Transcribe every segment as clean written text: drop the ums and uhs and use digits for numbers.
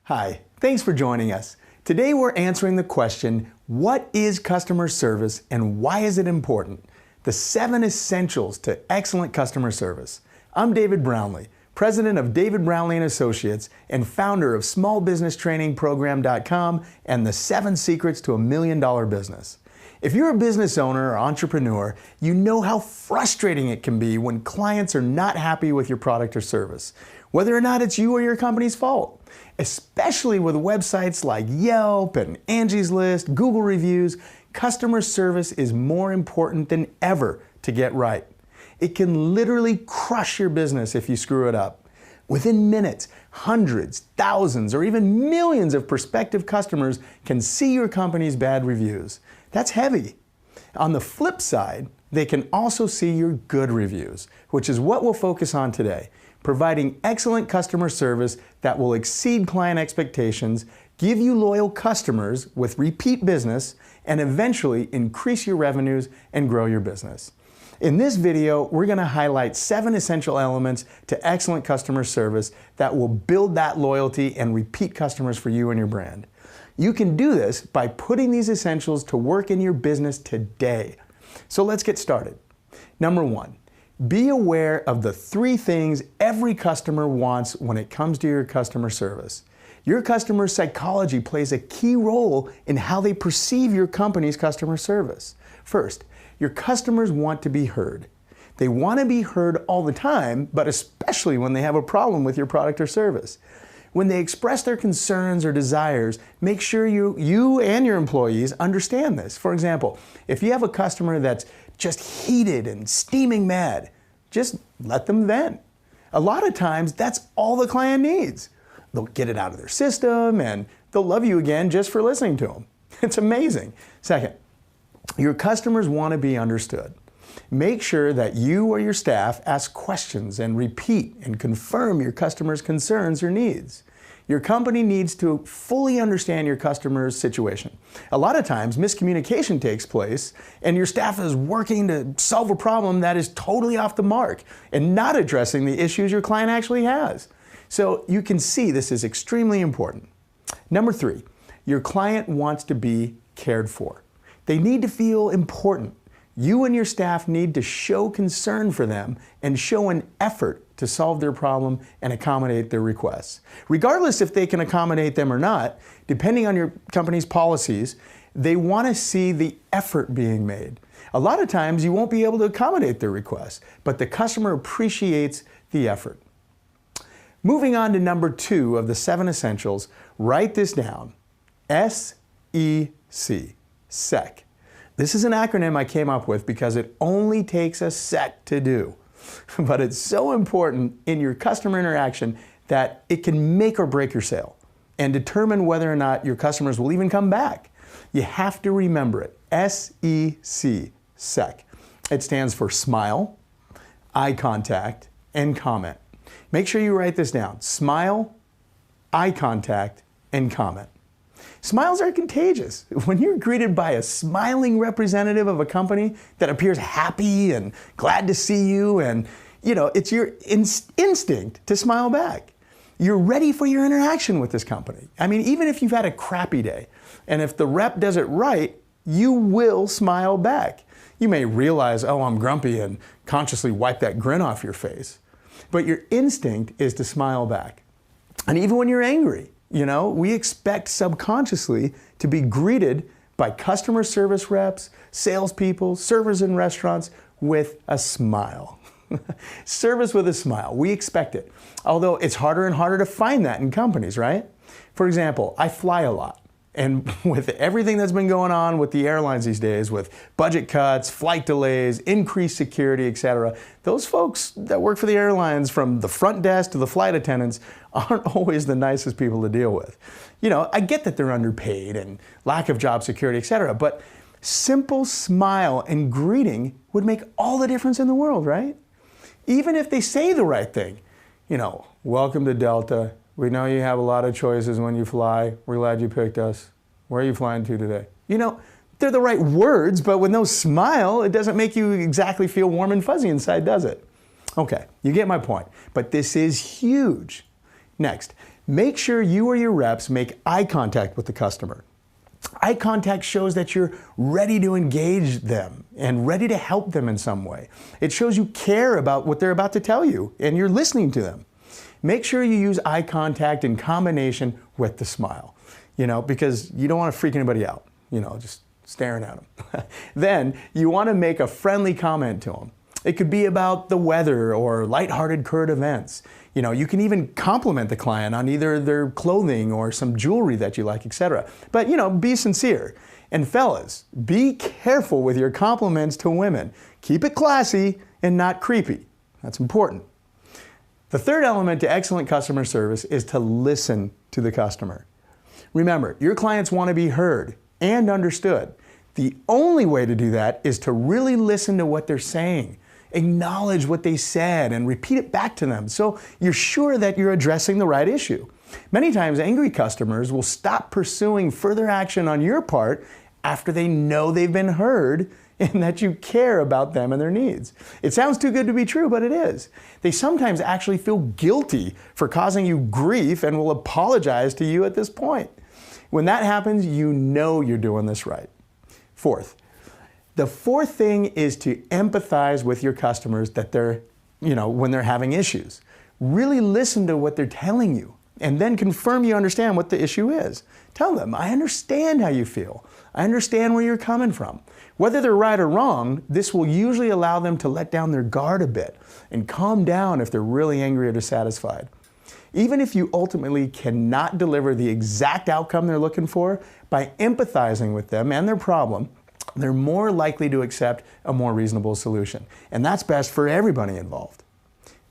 Hi, thanks for joining us. Today we're answering the question, what is customer service and why is it important? The 7 essentials to excellent customer service. I'm David Brownlee, president of David Brownlee & Associates and founder of smallbusinesstrainingprogram.com and the 7 secrets to $1 million business. If you're a business owner or entrepreneur, you know how frustrating it can be when clients are not happy with your product or service, whether or not it's you or your company's fault. Especially with websites like Yelp and Angie's List, Google reviews, customer service is more important than ever to get right. It can literally crush your business if you screw it up. Within minutes, hundreds, thousands, or even millions of prospective customers can see your company's bad reviews. That's heavy. On the flip side, they can also see your good reviews, which is what we'll focus on today. Providing excellent customer service that will exceed client expectations, give you loyal customers with repeat business, and eventually increase your revenues and grow your business. In this video, we're going to highlight 7 essential elements to excellent customer service that will build that loyalty and repeat customers for you and your brand. You can do this by putting these essentials to work in your business today. So let's get started. Number 1. Be aware of the 3 things every customer wants when it comes to your customer service. Your customer psychology plays a key role in how they perceive your company's customer service. First, your customers want to be heard. They want to be heard all the time, but especially when they have a problem with your product or service. When they express their concerns or desires, make sure you and your employees understand this. For example, if you have a customer that's just heated and steaming mad, just let them vent. A lot of times, that's all the client needs. They'll get it out of their system and they'll love you again just for listening to them. It's amazing. Second, your customers want to be understood. Make sure that you or your staff ask questions and repeat and confirm your customers' concerns or needs. Your company needs to fully understand your customer's situation. A lot of times, miscommunication takes place and your staff is working to solve a problem that is totally off the mark and not addressing the issues your client actually has. So you can see this is extremely important. Number 3, your client wants to be cared for. They need to feel important. You and your staff need to show concern for them and show an effort to solve their problem and accommodate their requests. Regardless if they can accommodate them or not, depending on your company's policies, they want to see the effort being made. A lot of times you won't be able to accommodate their requests, but the customer appreciates the effort. Moving on to number 2 of the 7 essentials, write this down. S-E-C, SEC. This is an acronym I came up with because it only takes a sec to do. But it's so important in your customer interaction that it can make or break your sale and determine whether or not your customers will even come back. You have to remember it. S-E-C, SEC. It stands for smile, eye contact, and comment. Make sure you write this down. Smile, eye contact, and comment. Smiles are contagious. When you're greeted by a smiling representative of a company that appears happy and glad to see you, and it's your instinct to smile back. You're ready for your interaction with this company. I mean, even if you've had a crappy day, and if the rep does it right, you will smile back. You may realize, oh, I'm grumpy, and consciously wipe that grin off your face. But your instinct is to smile back. And even when you're angry, we expect subconsciously to be greeted by customer service reps, salespeople, servers in restaurants with a smile. Service with a smile. We expect it. Although it's harder and harder to find that in companies, right? For example, I fly a lot. And with everything that's been going on with the airlines these days, with budget cuts, flight delays, increased security, etc., those folks that work for the airlines, from the front desk to the flight attendants, aren't always the nicest people to deal with. I get that they're underpaid and lack of job security, etc., but simple smile and greeting would make all the difference in the world, right? Even if they say the right thing. Welcome to Delta. We know you have a lot of choices when you fly. We're glad you picked us. Where are you flying to today? They're the right words, but with no smile, it doesn't make you exactly feel warm and fuzzy inside, does it? Okay, you get my point. But this is huge. Next, Make sure you or your reps make eye contact with the customer. Eye contact shows that you're ready to engage them and ready to help them in some way. It shows you care about what they're about to tell you and you're listening to them. Make sure you use eye contact in combination with the smile, because you don't want to freak anybody out, just staring at them. Then you want to make a friendly comment to them. It could be about the weather or lighthearted current events. You can even compliment the client on either their clothing or some jewelry that you like, etc. But, be sincere. And fellas, be careful with your compliments to women. Keep it classy and not creepy. That's important. The third element to excellent customer service is to listen to the customer. Remember, your clients want to be heard and understood. The only way to do that is to really listen to what they're saying. Acknowledge what they said and repeat it back to them so you're sure that you're addressing the right issue. Many times, angry customers will stop pursuing further action on your part after they know they've been heard and that you care about them and their needs. It sounds too good to be true, but it is. They sometimes actually feel guilty for causing you grief and will apologize to you at this point. When that happens, you know you're doing this right. The fourth thing is to empathize with your customers when they're having issues. Really listen to what they're telling you and then confirm you understand what the issue is. Tell them, I understand how you feel. I understand where you're coming from. Whether they're right or wrong, this will usually allow them to let down their guard a bit and calm down if they're really angry or dissatisfied. Even if you ultimately cannot deliver the exact outcome they're looking for, by empathizing with them and their problem, they're more likely to accept a more reasonable solution. And that's best for everybody involved.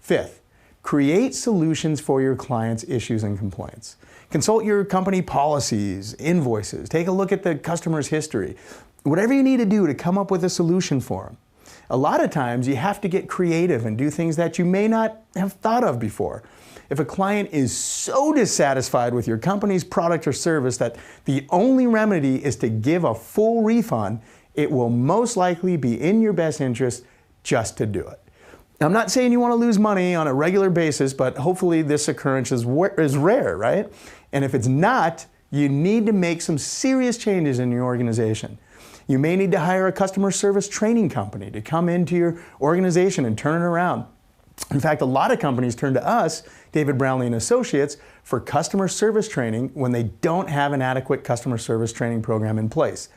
Fifth, create solutions for your clients' issues and complaints. Consult your company policies, invoices, take a look at the customer's history. Whatever you need to do to come up with a solution for them. A lot of times you have to get creative and do things that you may not have thought of before. If a client is so dissatisfied with your company's product or service that the only remedy is to give a full refund, it will most likely be in your best interest just to do it. I'm not saying you want to lose money on a regular basis, but hopefully this occurrence is rare, right? And if it's not, you need to make some serious changes in your organization. You may need to hire a customer service training company to come into your organization and turn it around. In fact, a lot of companies turn to us, David Brownlee and Associates, for customer service training when they don't have an adequate customer service training program in place.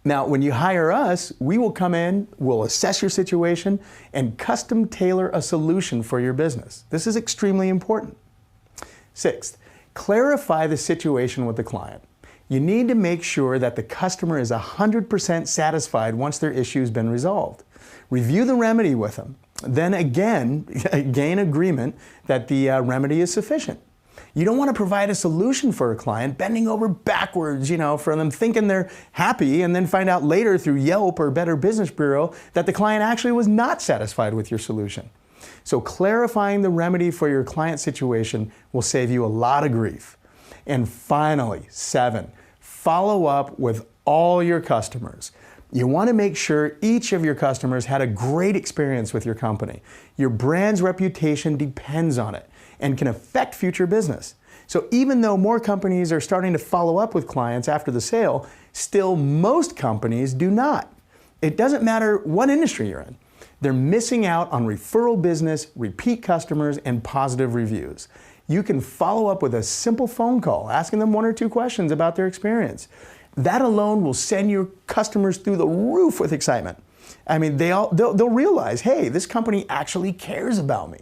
Now, when you hire us, we will come in, we'll assess your situation, and custom tailor a solution for your business. This is extremely important. Sixth, clarify the situation with the client. You need to make sure that the customer is 100% satisfied once their issue has been resolved. Review the remedy with them. Then again, gain agreement that the remedy is sufficient. You don't want to provide a solution for a client bending over backwards, for them thinking they're happy and then find out later through Yelp or Better Business Bureau that the client actually was not satisfied with your solution. So clarifying the remedy for your client situation will save you a lot of grief. And finally, 7, follow up with all your customers. You want to make sure each of your customers had a great experience with your company. Your brand's reputation depends on it and can affect future business. So even though more companies are starting to follow up with clients after the sale, still most companies do not. It doesn't matter what industry you're in. They're missing out on referral business, repeat customers, and positive reviews. You can follow up with a simple phone call, asking them 1 or 2 questions about their experience. That alone will send your customers through the roof with excitement. I mean, they'll realize, hey, this company actually cares about me.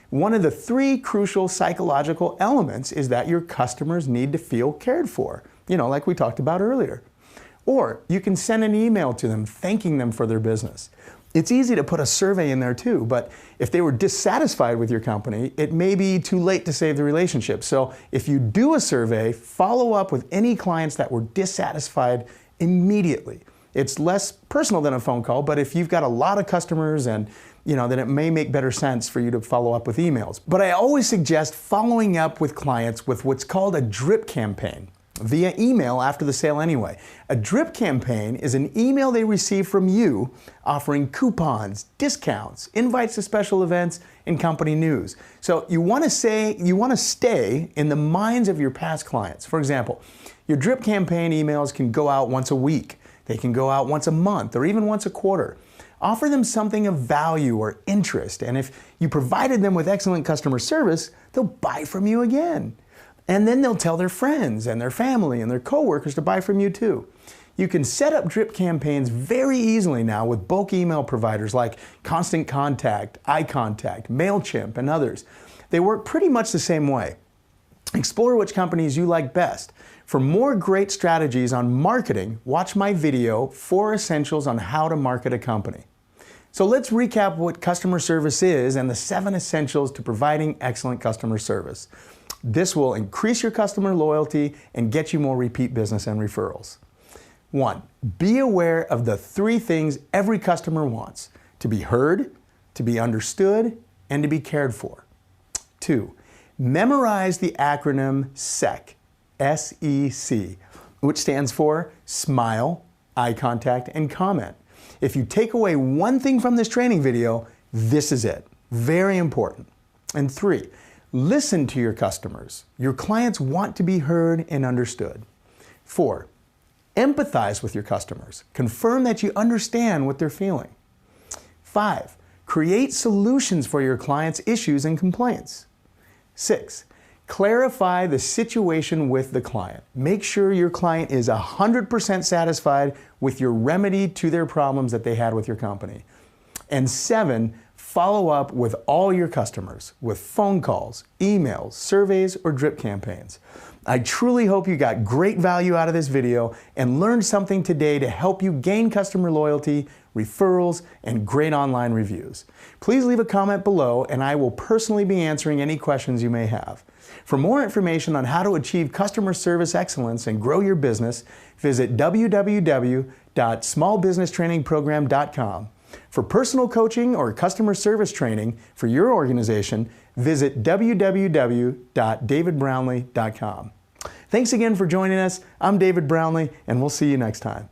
One of the 3 crucial psychological elements is that your customers need to feel cared for, like we talked about earlier. Or you can send an email to them thanking them for their business. It's easy to put a survey in there too, but if they were dissatisfied with your company, it may be too late to save the relationship. So if you do a survey, follow up with any clients that were dissatisfied immediately. It's less personal than a phone call, but if you've got a lot of customers and then it may make better sense for you to follow up with emails. But I always suggest following up with clients with what's called a drip campaign. via email after the sale anyway. A drip campaign is an email they receive from you offering coupons, discounts, invites to special events, and company news. So you want to stay in the minds of your past clients. For example, your drip campaign emails can go out once a week. They can go out once a month or even once a quarter. Offer them something of value or interest, and if you provided them with excellent customer service, they'll buy from you again. And then they'll tell their friends and their family and their coworkers to buy from you too. You can set up drip campaigns very easily now with bulk email providers like Constant Contact, iContact, MailChimp, and others. They work pretty much the same way. Explore which companies you like best. For more great strategies on marketing, watch my video, 4 Essentials on How to Market a Company. So let's recap what customer service is and the 7 essentials to providing excellent customer service. This will increase your customer loyalty and get you more repeat business and referrals. 1. Be aware of the 3 things every customer wants: to be heard, to be understood, and to be cared for. 2. Memorize the acronym SEC, S-E-C, which stands for Smile, Eye Contact, and Comment. If you take away one thing from this training video, this is it. Very important. And 3, listen to your customers. Your clients want to be heard and understood. 4, empathize with your customers. Confirm that you understand what they're feeling. 5, create solutions for your clients' issues and complaints. 6, clarify the situation with the client. Make sure your client is 100% satisfied with your remedy to their problems that they had with your company. And 7, follow up with all your customers with phone calls, emails, surveys, or drip campaigns. I truly hope you got great value out of this video and learned something today to help you gain customer loyalty, referrals, and great online reviews. Please leave a comment below and I will personally be answering any questions you may have. For more information on how to achieve customer service excellence and grow your business, visit www.smallbusinesstrainingprogram.com. For personal coaching or customer service training for your organization, visit www.davidbrownlee.com. Thanks again for joining us. I'm David Brownlee, and we'll see you next time.